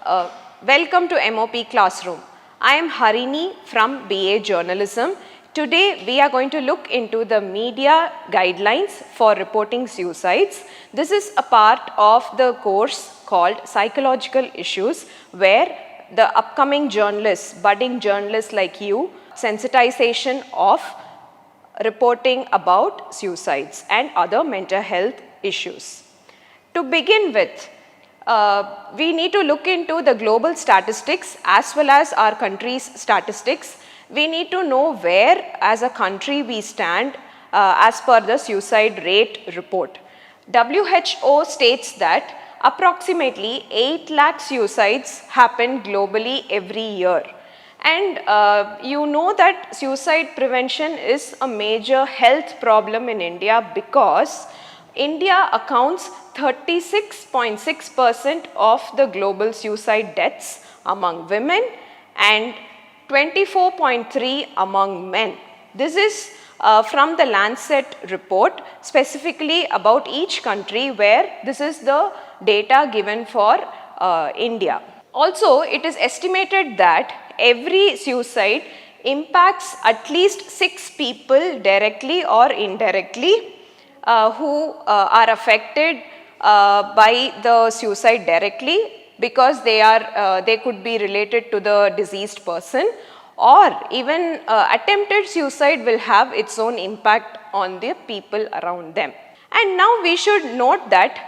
Welcome to M.O.P Classroom. I am Harinee from BA Journalism. Today we are going to look into the media guidelines for reporting suicides. This is a part of the course called Psychological Issues, where the upcoming journalists, budding journalists like you, sensitization of reporting about suicides and other mental health issues. To begin with, we need to look into the global statistics as well as our country's statistics. We need to know where as a country we stand as per the suicide rate report. WHO states that approximately 8 lakh suicides happen globally every year. And you know that suicide prevention is a major health problem in India because India accounts 36.6% of the global suicide deaths among women and 24.3% among men. This is from the Lancet report specifically about each country, where this is the data given for India. Also, it is estimated that every suicide impacts at least 6 people directly or indirectly who are affected by the suicide directly, because they could be related to the deceased person, or even attempted suicide will have its own impact on the people around them. And now we should note that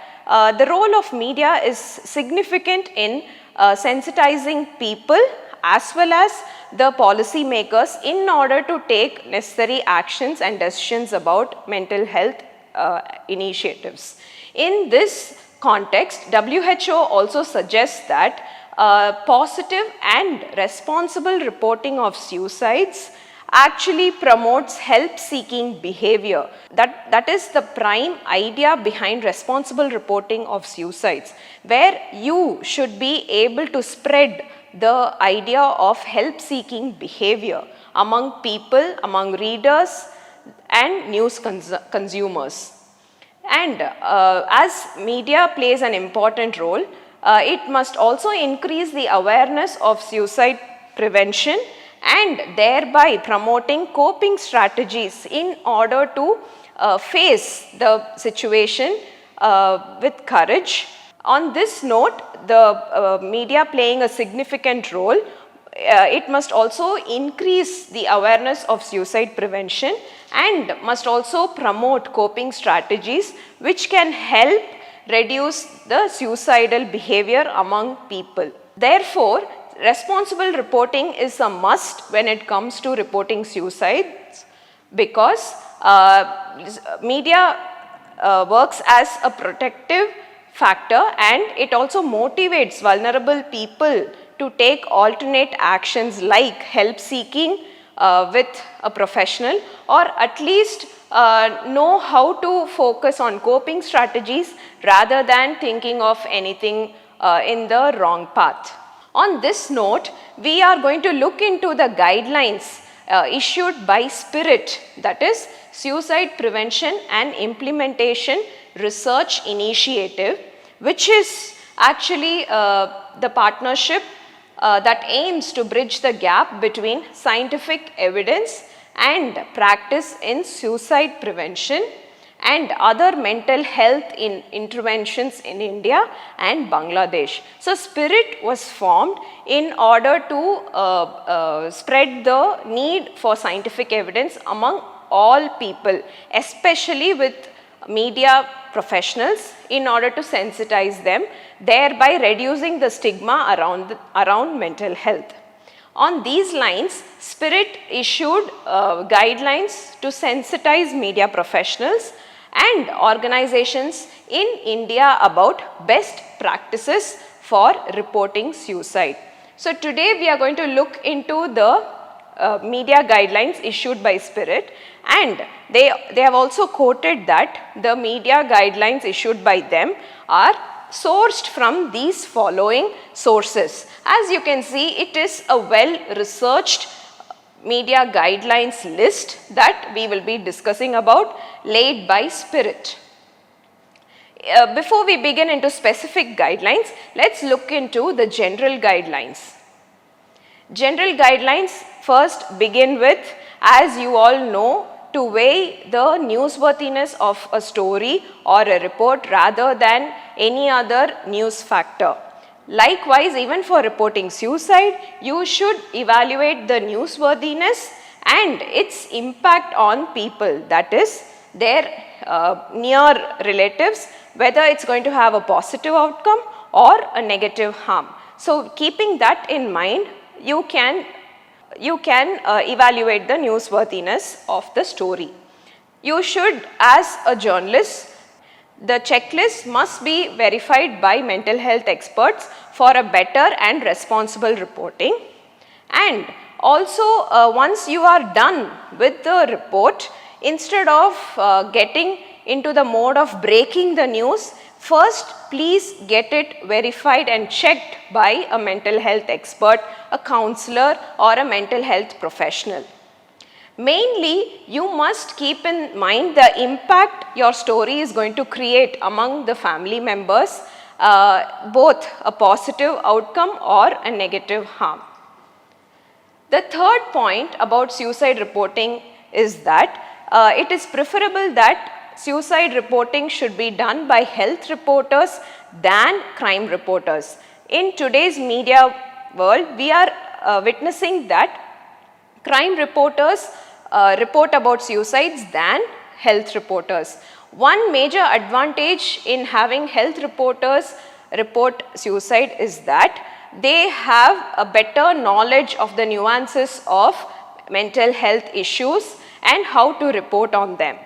the role of media is significant in sensitizing people as well as the policy makers in order to take necessary actions and decisions about mental health initiatives. In this context, WHO also suggests that positive and responsible reporting of suicides actually promotes help-seeking behavior. That is the prime idea behind responsible reporting of suicides, where you should be able to spread the idea of help-seeking behavior among people, among readers and news consumers. And as media plays an important role, it must also increase the awareness of suicide prevention and thereby promoting coping strategies in order to face the situation with courage. On this note, the media playing a significant role, it must also increase the awareness of suicide prevention and must also promote coping strategies which can help reduce the suicidal behavior among people. Therefore, responsible reporting is a must when it comes to reporting suicides, because media works as a protective factor, and it also motivates vulnerable people to take alternate actions like help seeking with a professional, or at least know how to focus on coping strategies rather than thinking of anything in the wrong path. On this note, we are going to look into the guidelines issued by SPIRIT, that is Suicide Prevention and Implementation Research Initiative, which is actually the partnership that aims to bridge the gap between scientific evidence and practice in suicide prevention and other mental health interventions in India and Bangladesh. So, SPIRIT was formed in order to spread the need for scientific evidence among all people, especially with media professionals, in order to sensitize them, thereby reducing the stigma around mental health. On these lines, SPIRIT issued guidelines to sensitize media professionals and organizations in India about best practices for reporting suicide. So today we are going to look into the media guidelines issued by SPIRIT, and they have also quoted that the media guidelines issued by them are sourced from these following sources. As you can see, it is a well researched media guidelines list that we will be discussing about, laid by SPIRIT. Before we begin into specific guidelines, let's look into the general guidelines. General guidelines first begin with, as you all know, to weigh the newsworthiness of a story or a report rather than any other news factor. Likewise, even for reporting suicide, you should evaluate the newsworthiness and its impact on people, that is, their near relatives, whether it's going to have a positive outcome or a negative harm. So, keeping that in mind, you can evaluate the newsworthiness of the story. You should, as a journalist, the checklist must be verified by mental health experts for a better and responsible reporting. And also, once you are done with the report, instead of getting into the mode of breaking the news, first please get it verified and checked by a mental health expert, a counselor or a mental health professional. Mainly, you must keep in mind the impact your story is going to create among the family members, both a positive outcome or a negative harm. The third point about suicide reporting is that it is preferable that suicide reporting should be done by health reporters than crime reporters. In today's media world, we are witnessing that crime reporters report about suicides than health reporters. One major advantage in having health reporters report suicide is that they have a better knowledge of the nuances of mental health issues and how to report on them.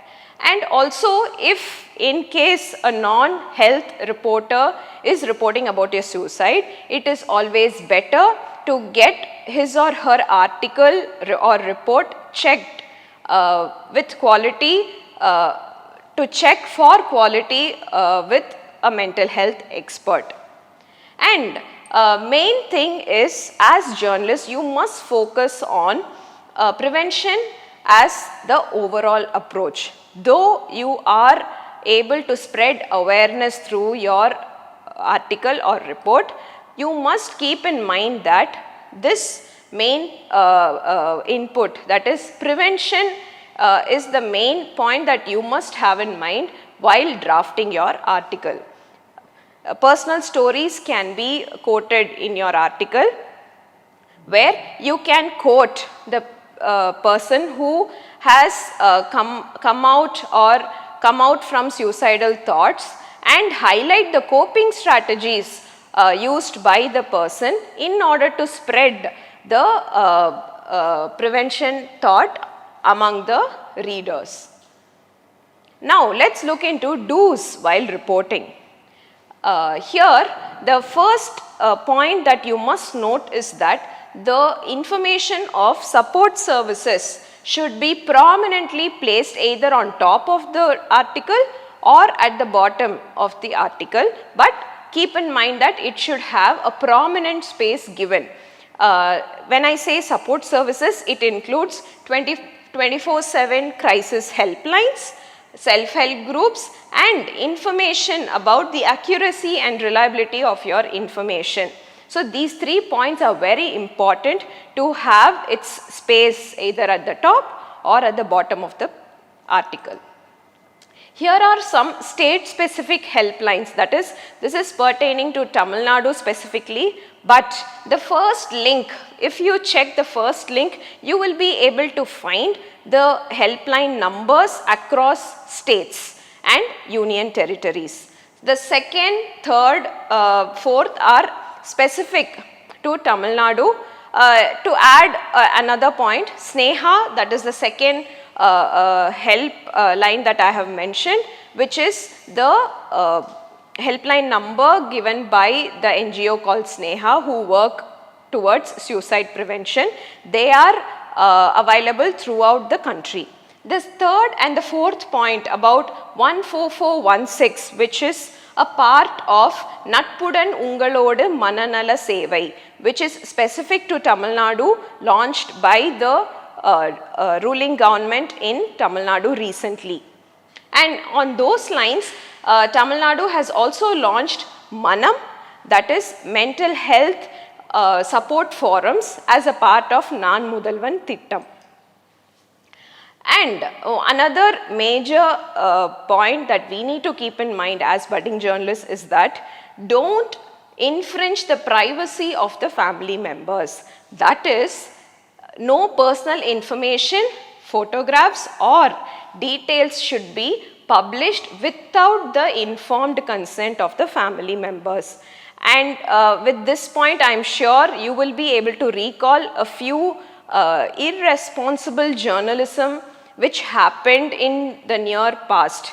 And also, if in case a non-health reporter is reporting about a suicide, it is always better to get his or her article or report checked with quality, to check for quality with a mental health expert. And main thing is, as journalists, you must focus on prevention as the overall approach. Though you are able to spread awareness through your article or report, you must keep in mind that this main input, that is prevention, is the main point that you must have in mind while drafting your article. Personal stories can be quoted in your article, where you can quote the person who has come out from suicidal thoughts and highlight the coping strategies used by the person in order to spread the prevention thought among the readers. Now, let's look into do's while reporting. Here, the first point that you must note is that the information of support services should be prominently placed either on top of the article or at the bottom of the article, but keep in mind that it should have a prominent space given. When I say support services, it includes 24/7 crisis helplines, self-help groups, and information about the accuracy and reliability of your information. So, these 3 points are very important to have its space either at the top or at the bottom of the article. Here are some state specific helplines, that is, this is pertaining to Tamil Nadu specifically, but the first link, if you check the first link, you will be able to find the helpline numbers across states and union territories. The second, third, fourth are specific to Tamil Nadu. To add another point, Sneha, that is the second help line that I have mentioned, which is the helpline number given by the NGO called Sneha, who work towards suicide prevention. They are available throughout the country. The third and the fourth point about 14416, which is a part of Natpudan Ungalodu Mananala Sevai, which is specific to Tamil Nadu, launched by the ruling government in Tamil Nadu recently. And on those lines, Tamil Nadu has also launched Manam, that is mental health support forums as a part of Nan Mudalvan Thittam. And another major point that we need to keep in mind as budding journalists is that don't infringe the privacy of the family members. That is, no personal information, photographs or details should be published without the informed consent of the family members. And with this point, I am sure you will be able to recall a few irresponsible journalism which happened in the near past.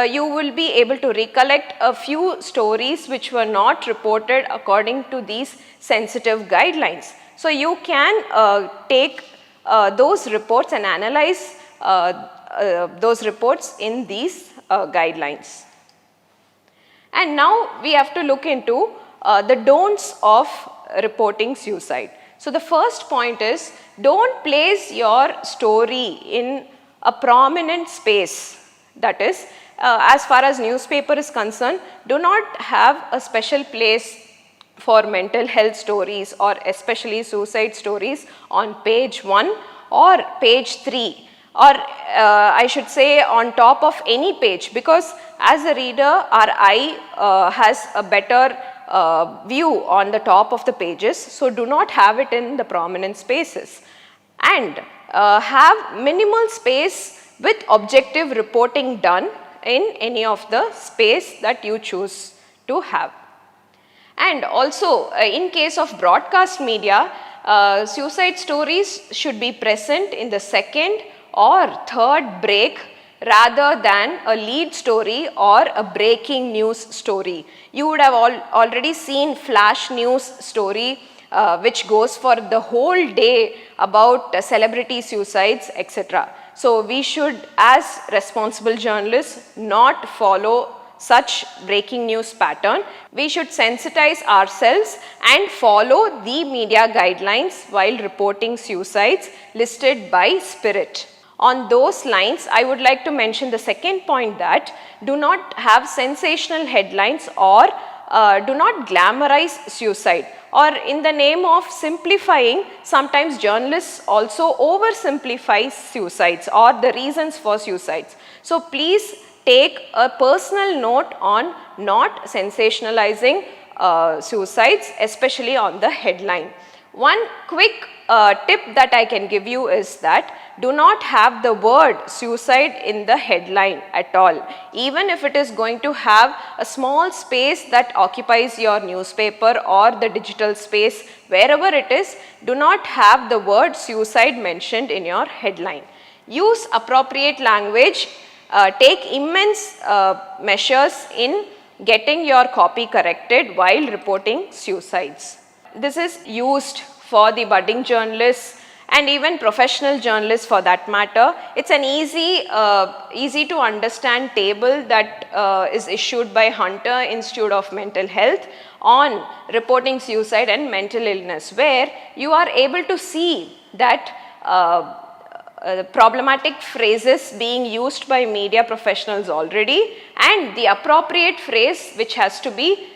You will be able to recollect a few stories which were not reported according to these sensitive guidelines. So you can take those reports and analyze those reports in these guidelines. And now we have to look into the don'ts of reporting suicide. So the first point is, don't place your story in a prominent space. That is, as far as newspaper is concerned, do not have a special place for mental health stories or especially suicide stories on page 1 or page 3, or I should say on top of any page, because as a reader our eye has a better view on the top of the pages. So do not have it in the prominent spaces, and have minimal space with objective reporting done in any of the space that you choose to have. And also in case of broadcast media, suicide stories should be present in the second or third break rather than a lead story or a breaking news story. You would have already seen flash news story which goes for the whole day about celebrity suicides, etc. So we should, as responsible journalists, not follow such breaking news pattern. We should sensitize ourselves and follow the media guidelines while reporting suicides listed by Spirit. On those lines, I would like to mention the second point, that do not have sensational headlines or do not glamorize suicide. Or in the name of simplifying, sometimes journalists also oversimplify suicides or the reasons for suicides. So please take a personal note on not sensationalizing suicides, especially on the headline. One quick tip that I can give you is that do not have the word suicide in the headline at all. Even if it is going to have a small space that occupies your newspaper or the digital space, wherever it is, do not have the word suicide mentioned in your headline. Use appropriate language. Take immense measures in getting your copy corrected while reporting suicides. This is used for the budding journalists and even professional journalists for that matter. It's an easy to understand table that is issued by Hunter Institute of Mental Health on reporting suicide and mental illness, where you are able to see that problematic phrases being used by media professionals already, and the appropriate phrase which has to be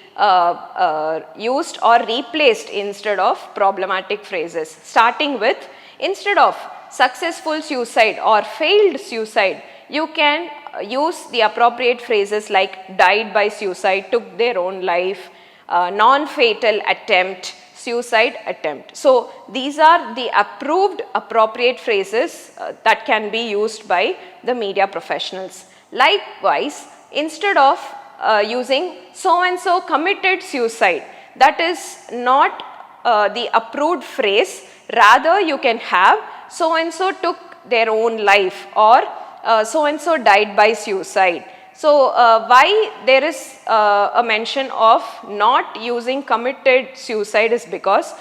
used or replaced instead of problematic phrases. Starting with, instead of successful suicide or failed suicide, you can use the appropriate phrases like died by suicide, took their own life, non-fatal attempt, suicide attempt. So these are the approved appropriate phrases that can be used by the media professionals. Likewise, instead of using so and so committed suicide, that is not the approved phrase. Rather, you can have so and so took their own life or so and so died by suicide. So why there is a mention of not using committed suicide is because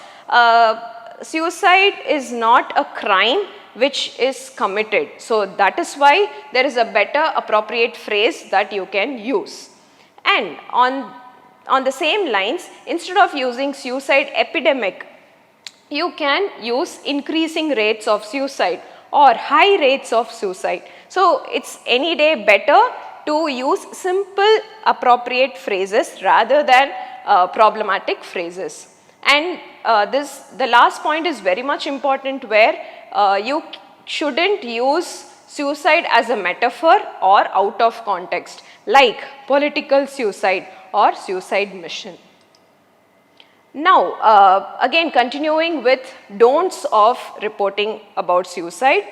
suicide is not a crime which is committed. So that is why there is a better appropriate phrase that you can use. And on the same lines, instead of using suicide epidemic, you can use increasing rates of suicide or high rates of suicide. So it's any day better to use simple appropriate phrases rather than problematic phrases. And the last point is very much important, where you shouldn't use suicide as a metaphor or out of context, like political suicide or suicide mission. Now, again continuing with don'ts of reporting about suicide,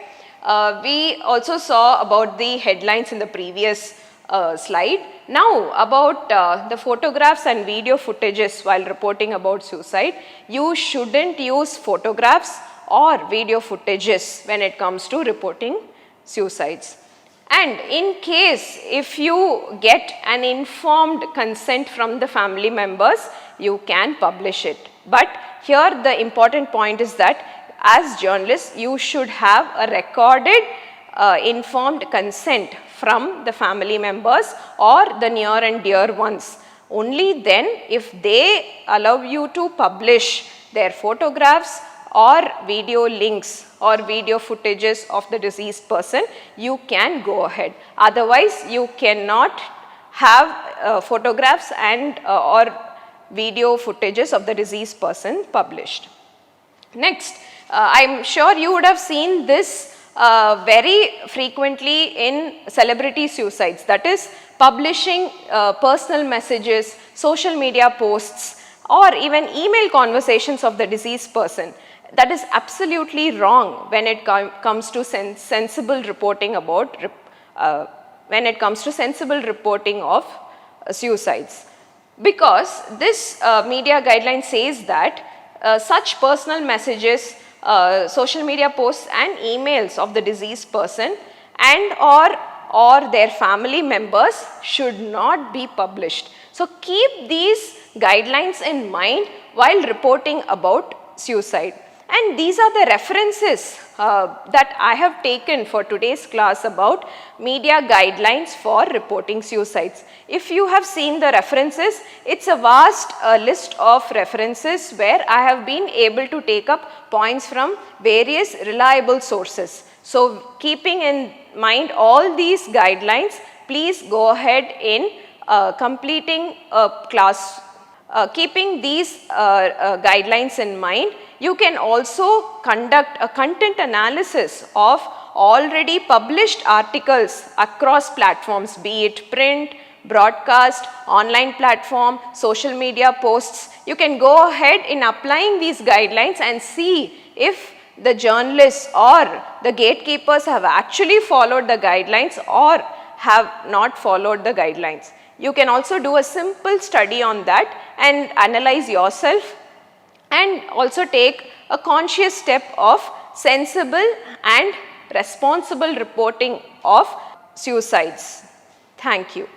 we also saw about the headlines in the previous slide. Now, about the photographs and video footages while reporting about suicide. You shouldn't use photographs or video footages when it comes to reporting suicides. And in case if you get an informed consent from the family members, you can publish it. But here the important point is that as journalists, you should have a recorded informed consent from the family members or the near and dear ones. Only then, if they allow you to publish their photographs or video links or video footages of the deceased person, you can go ahead. Otherwise, you cannot have photographs and or video footages of the deceased person published. Next, I am sure you would have seen this very frequently in celebrity suicides, that is publishing personal messages, social media posts, or even email conversations of the deceased person. That is absolutely wrong when it comes to sensible reporting about of suicides, because this media guideline says that such personal messages, social media posts and emails of the deceased person and or their family members should not be published. So keep these guidelines in mind while reporting about suicide. And these are the references that I have taken for today's class about media guidelines for reporting suicides. If you have seen the references, it's a vast list of references where I have been able to take up points from various reliable sources. So keeping in mind all these guidelines, please go ahead in completing a class. Keeping these guidelines in mind, you can also conduct a content analysis of already published articles across platforms, be it print, broadcast, online platform, social media posts. You can go ahead in applying these guidelines and see if the journalists or the gatekeepers have actually followed the guidelines or have not followed the guidelines. You can also do a simple study on that and analyze yourself, and also take a conscious step of sensible and responsible reporting of suicides. Thank you.